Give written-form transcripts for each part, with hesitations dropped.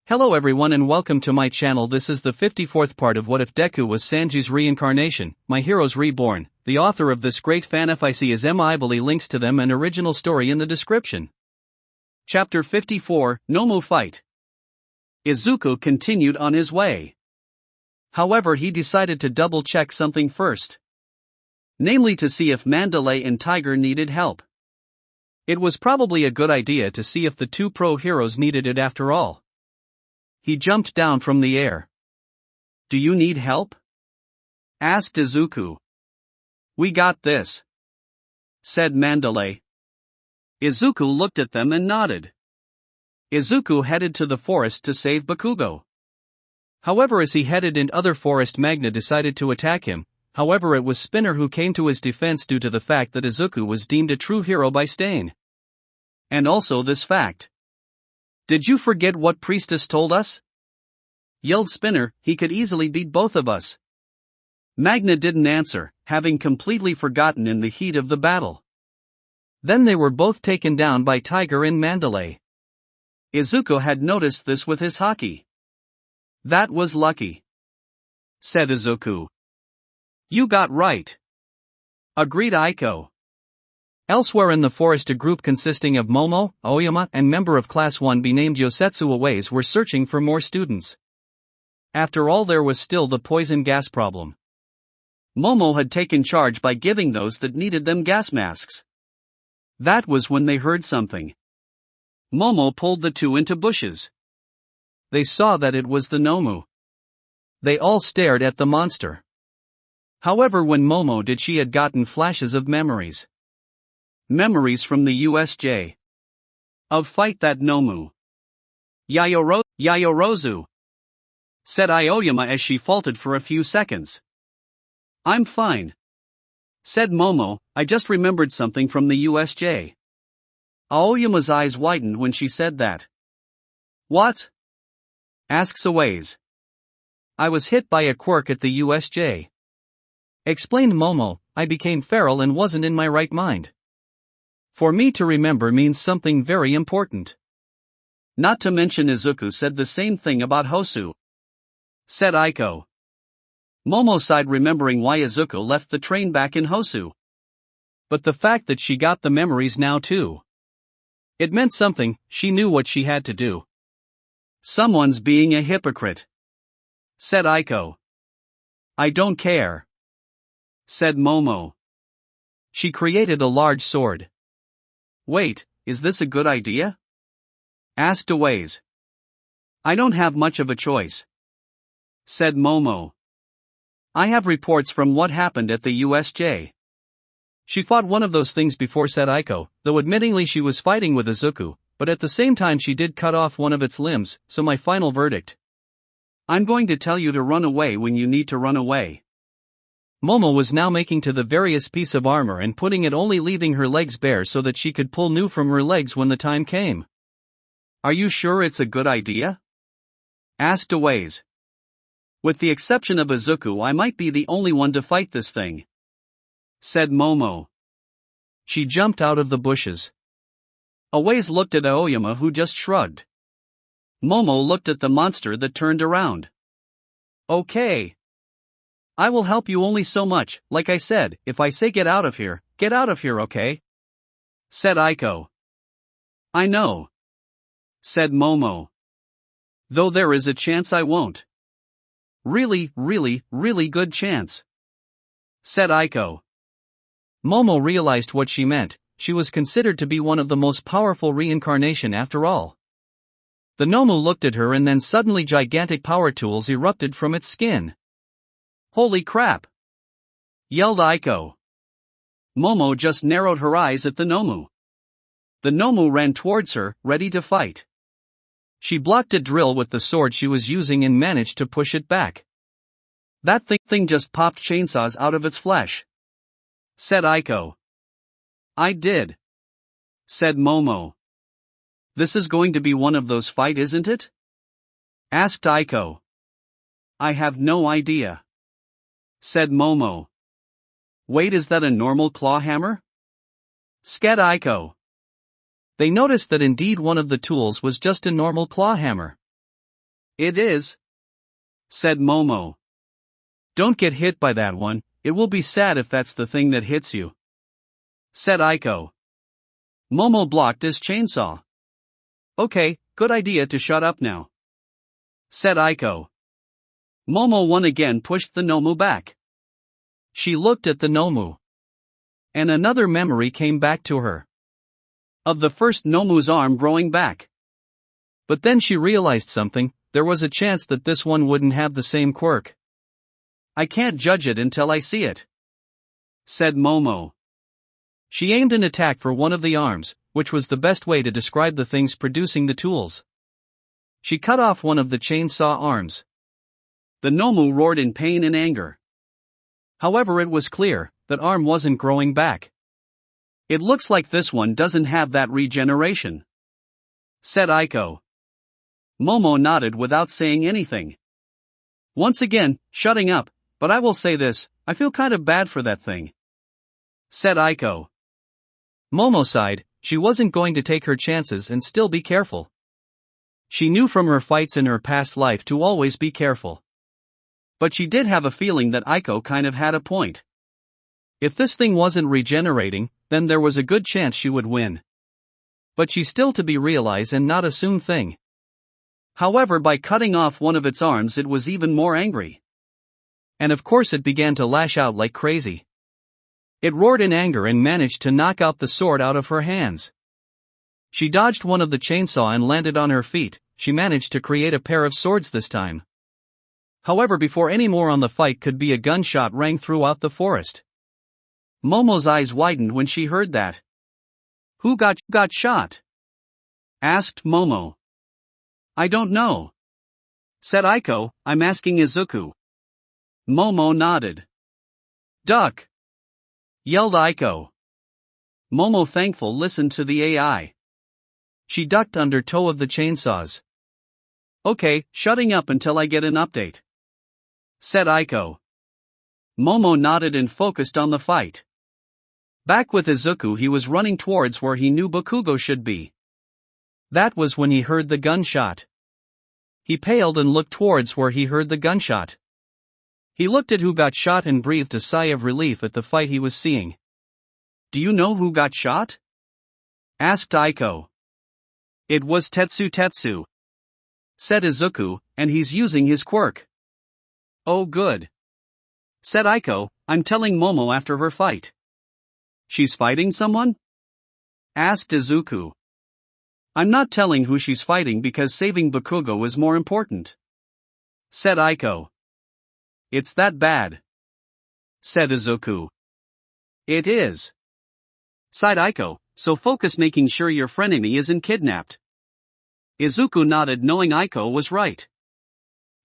Hello everyone and welcome to my channel. This is the 54th part of What If Deku Was Sanji's Reincarnation, My Heroes Reborn. The author of this great fanfic is Emily. Links to them and original story in the description. Chapter 54, Nomu Fight. Izuku continued on his way. However, he decided to double-check something first. Namely to see if Mandalay and Tiger needed help. It was probably a good idea to see if the two pro heroes needed it after all. He jumped down from the air. "Do you need help?" asked Izuku. "We got this," said Mandalay. Izuku looked at them and nodded. Izuku headed to the forest to save Bakugo. However, as he headed in other forest, Magna decided to attack him. However, it was Spinner who came to his defense due to the fact that Izuku was deemed a true hero by Stain. And also this fact. "Did you forget what Priestess told us?" yelled Spinner. "He could easily beat both of us." Magna didn't answer, having completely forgotten in the heat of the battle. Then they were both taken down by Tiger and Mandalay. Izuku had noticed this with his haki. "That was lucky," said Izuku. "You got right," agreed Aiko. Elsewhere in the forest, a group consisting of Momo, Aoyama, and member of Class 1B named Yosetsu Aways were searching for more students. After all, there was still the poison gas problem. Momo had taken charge by giving those that needed them gas masks. That was when they heard something. Momo pulled the two into bushes. They saw that it was the Nomu. They all stared at the monster. However, when Momo did, she had gotten flashes of memories. Memories from the USJ. Of fight that Nomu. Yayorozu, said Aoyama as she faltered for a few seconds. "I'm fine," said Momo. "I just remembered something from the USJ." Aoyama's eyes widened when she said that. "What?" asks Aways. "I was hit by a quirk at the USJ," explained Momo. "I became feral and wasn't in my right mind. For me to remember means something very important. Not to mention Izuku said the same thing about Hosu," said Aiko. Momo sighed, remembering why Izuku left the train back in Hosu. But the fact that she got the memories now too. It meant something. She knew what she had to do. "Someone's being a hypocrite," said Aiko. "I don't care," said Momo. She created a large sword. "Wait, is this a good idea?" asked Aways. "I don't have much of a choice," said Momo. "I have reports from what happened at the USJ." "She fought one of those things before," said Aiko, though admittingly she was fighting with Izuku, but at the same time she did cut off one of its limbs, so my final verdict. I'm going to tell you to run away when you need to run away. Momo was now making to the various piece of armor and putting it, only leaving her legs bare so that she could pull new from her legs when the time came. "Are you sure it's a good idea?" asked Aways. "With the exception of Izuku, I might be the only one to fight this thing," said Momo. She jumped out of the bushes. Aways looked at Aoyama, who just shrugged. Momo looked at the monster that turned around. "Okay. I will help you only so much. Like I said, if I say get out of here, okay?" said Aiko. "I know," said Momo. "Though there is a chance I won't." Really good chance," said Aiko. Momo realized what she meant. She was considered to be one of the most powerful reincarnation after all. The Nomu looked at her and then suddenly gigantic power tools erupted from its skin. "Holy crap!" yelled Aiko. Momo just narrowed her eyes at the Nomu. The Nomu ran towards her, ready to fight. She blocked a drill with the sword she was using and managed to push it back. "That thing just popped chainsaws out of its flesh," said Aiko. "I did," said Momo. "This is going to be one of those fight, isn't it?" asked Aiko. "I have no idea," said Momo. "Wait, is that a normal claw hammer?" scat Aiko. They noticed that indeed one of the tools was just a normal claw hammer. It is, said Momo. Don't get hit by that one, it will be sad if that's the thing that hits you, said Aiko. Momo blocked his chainsaw. Okay, good idea to shut up now, said Aiko. Momo once again pushed the Nomu back. She looked at the Nomu. And another memory came back to her. Of the first Nomu's arm growing back. But then she realized something, there was a chance that this one wouldn't have the same quirk. I can't judge it until I see it, said Momo. She aimed an attack for one of the arms, which was the best way to describe the things producing the tools. She cut off one of the chainsaw arms. The Nomu roared in pain and anger. However, it was clear, that arm wasn't growing back. It looks like this one doesn't have that regeneration, said Aiko. Momo nodded without saying anything. Once again, shutting up, but I will say this, I feel kind of bad for that thing, said Aiko. Momo sighed, she wasn't going to take her chances and still be careful. She knew from her fights in her past life to always be careful. But she did have a feeling that Aiko kind of had a point. If this thing wasn't regenerating, then there was a good chance she would win. But she's still to be realized and not a soon thing. However, by cutting off one of its arms it was even more angry. And of course it began to lash out like crazy. It roared in anger and managed to knock out the sword out of her hands. She dodged one of the chainsaw and landed on her feet, she managed to create a pair of swords this time. However, before any more on the fight could be, a gunshot rang throughout the forest. Momo's eyes widened when she heard that. Who got shot? Asked Momo. I don't know, said Aiko, I'm asking Izuku. Momo nodded. Duck! Yelled Aiko. Momo, thankful, listened to the AI. She ducked under toe of the chainsaws. Okay, shutting up until I get an update, said Aiko. Momo nodded and focused on the fight. Back with Izuku, he was running towards where he knew Bakugo should be. That was when he heard the gunshot. He paled and looked towards where he heard the gunshot. He looked at who got shot and breathed a sigh of relief at the fight he was seeing. Do you know who got shot? Asked Aiko. It was Tetsu, said Izuku, and he's using his quirk. Oh good, said Aiko, I'm telling Momo after her fight. She's fighting someone? Asked Izuku. I'm not telling who she's fighting because saving Bakugo is more important, said Aiko. It's that bad, said Izuku. It is, sighed Aiko, so focus making sure your frenemy isn't kidnapped. Izuku nodded, knowing Aiko was right.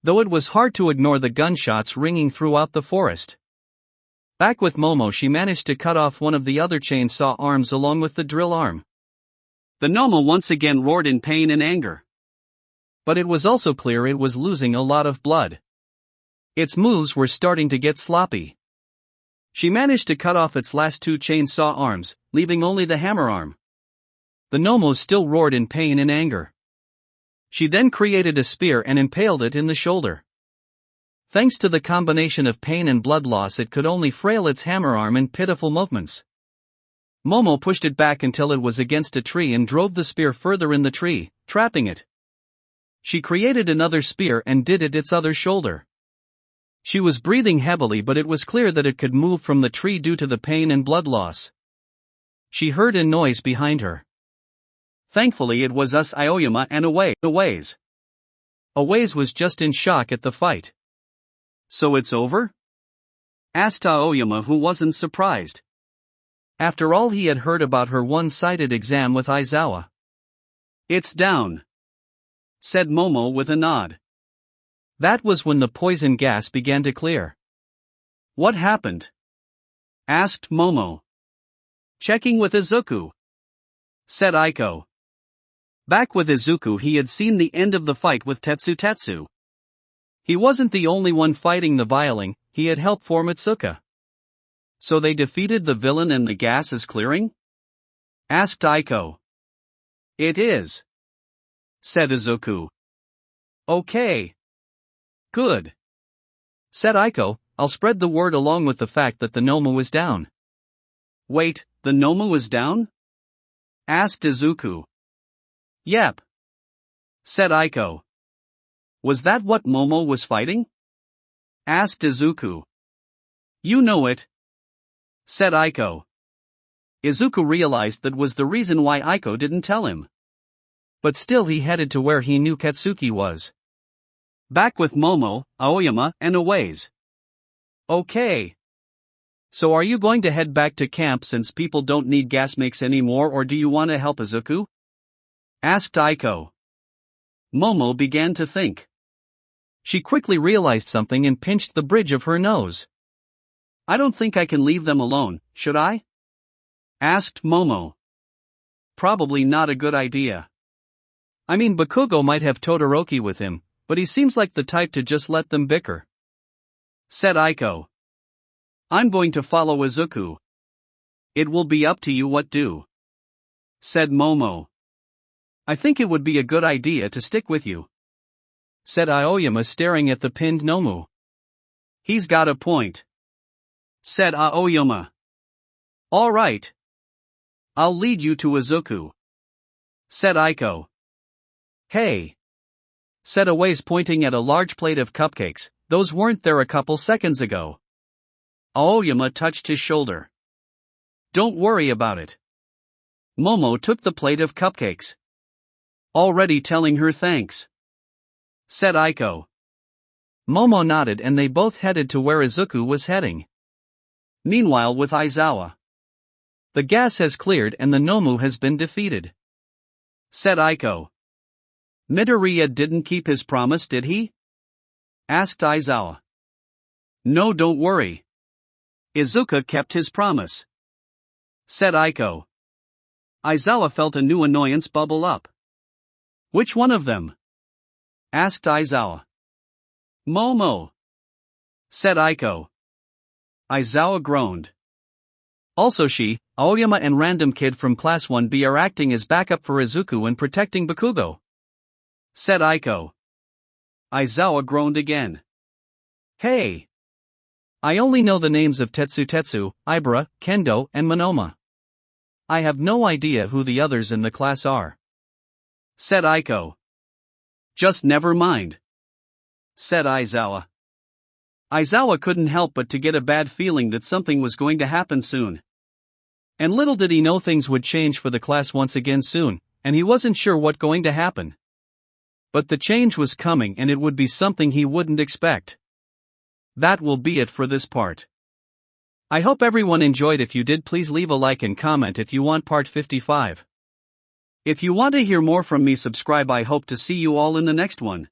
Though it was hard to ignore the gunshots ringing throughout the forest. Back with Momo, she managed to cut off one of the other chainsaw arms along with the drill arm. The Nomo once again roared in pain and anger. But it was also clear it was losing a lot of blood. Its moves were starting to get sloppy. She managed to cut off its last two chainsaw arms, leaving only the hammer arm. The Nomo still roared in pain and anger. She then created a spear and impaled it in the shoulder. Thanks to the combination of pain and blood loss, it could only frail its hammer arm in pitiful movements. Momo pushed it back until it was against a tree and drove the spear further in the tree, trapping it. She created another spear and did it its other shoulder. She was breathing heavily, but it was clear that it could move from the tree due to the pain and blood loss. She heard a noise behind her. Thankfully it was us, Aoyama and Awaze. Awaze was just in shock at the fight. So it's over? Asked Aoyama, who wasn't surprised. After all he had heard about her one-sided exam with Aizawa. It's down, said Momo with a nod. That was when the poison gas began to clear. What happened? Asked Momo. Checking with Izuku, said Aiko. Back with Izuku, he had seen the end of the fight with Tetsu. He wasn't the only one fighting the violing, he had helped form Itsuka. So they defeated the villain and the gas is clearing? Asked Aiko. It is, said Izuku. Okay. Good. Said Aiko, I'll spread the word along with the fact that the Nomu is down. Wait, the Nomu is down? Asked Izuku. Yep. Said Aiko. Was that what Momo was fighting? Asked Izuku. You know it. Said Aiko. Izuku realized that was the reason why Aiko didn't tell him. But still he headed to where he knew Katsuki was. Back with Momo, Aoyama, and Awaze. Okay. So are you going to head back to camp since people don't need gas mix anymore, or do you want to help Izuku? Asked Aiko. Momo began to think. She quickly realized something and pinched the bridge of her nose. I don't think I can leave them alone, should I? Asked Momo. Probably not a good idea. I mean, Bakugo might have Todoroki with him, but he seems like the type to just let them bicker. Said Aiko. I'm going to follow Izuku. It will be up to you what do. Said Momo. I think it would be a good idea to stick with you. Said Aoyama, staring at the pinned Nomu. He's got a point. Said Aoyama. All right. I'll lead you to Izuku. Said Aiko. Hey. Said Awaze, pointing at a large plate of cupcakes. Those weren't there a couple seconds ago. Aoyama touched his shoulder. Don't worry about it. Momo took the plate of cupcakes. Already telling her thanks. Said Aiko. Momo nodded and they both headed to where Izuku was heading. Meanwhile with Aizawa. The gas has cleared and the Nomu has been defeated. Said Aiko. Midoriya didn't keep his promise, did he? Asked Aizawa. No, don't worry. Izuku kept his promise. Said Aiko. Aizawa felt a new annoyance bubble up. Which one of them? Asked Aizawa. Momo. Said Aiko. Aizawa groaned. Also she, Aoyama and Random Kid from Class 1B are acting as backup for Izuku and protecting Bakugo. Said Aiko. Aizawa groaned again. Hey. I only know the names of Tetsu, Ibara, Kendo, and Monoma. I have no idea who the others in the class are. Said Aiko. Just never mind. Said Aizawa. Aizawa couldn't help but to get a bad feeling that something was going to happen soon. And little did he know things would change for the class once again soon, and he wasn't sure what going to happen. But the change was coming and it would be something he wouldn't expect. That will be it for this part. I hope everyone enjoyed. If you did, please leave a like and comment if you want part 55. If you want to hear more from me, subscribe. I hope to see you all in the next one.